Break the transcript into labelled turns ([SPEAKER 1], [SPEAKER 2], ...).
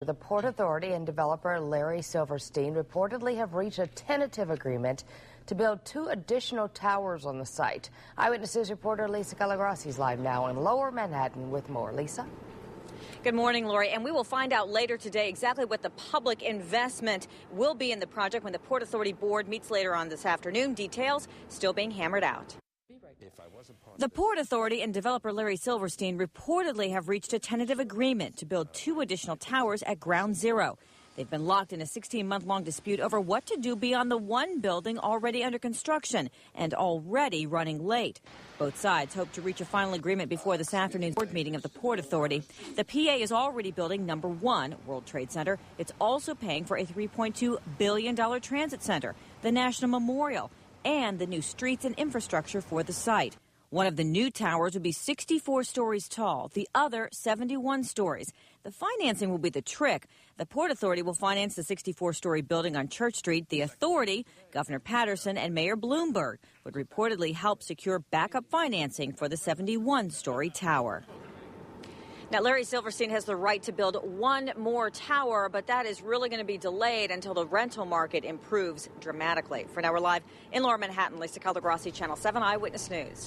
[SPEAKER 1] The Port Authority and developer Larry Silverstein reportedly have reached a tentative agreement to build 2 additional towers on the site. Eyewitness News reporter Lisa Calagrassi is live now in Lower Manhattan with more. Lisa?
[SPEAKER 2] Good morning, Lori, and we will find out later today exactly what the public investment will be in the project when the Port Authority board meets later on this afternoon. Details still being hammered out. The Port Authority and developer Larry Silverstein reportedly have reached a tentative agreement to build 2 additional towers at Ground Zero. They've been locked in a 16-month-long dispute over what to do beyond the one building already under construction and already running late. Both sides hope to reach a final agreement before this afternoon's board meeting of the Port Authority. The PA is already building number 1, World Trade Center. It's also paying for a $3.2 billion transit center, the National Memorial, and the new streets and infrastructure for the site. One of the new towers will be 64 stories tall, the other 71 stories. The financing will be the trick. The Port Authority will finance the 64-story building on Church Street. The authority, Governor Patterson and Mayor Bloomberg, would reportedly help secure backup financing for the 71-story tower. Now, Larry Silverstein has the right to build 1 more tower, but that is really going to be delayed until the rental market improves dramatically. For now, we're live in Lower Manhattan. Lisa Calagrassi, Channel 7 Eyewitness News.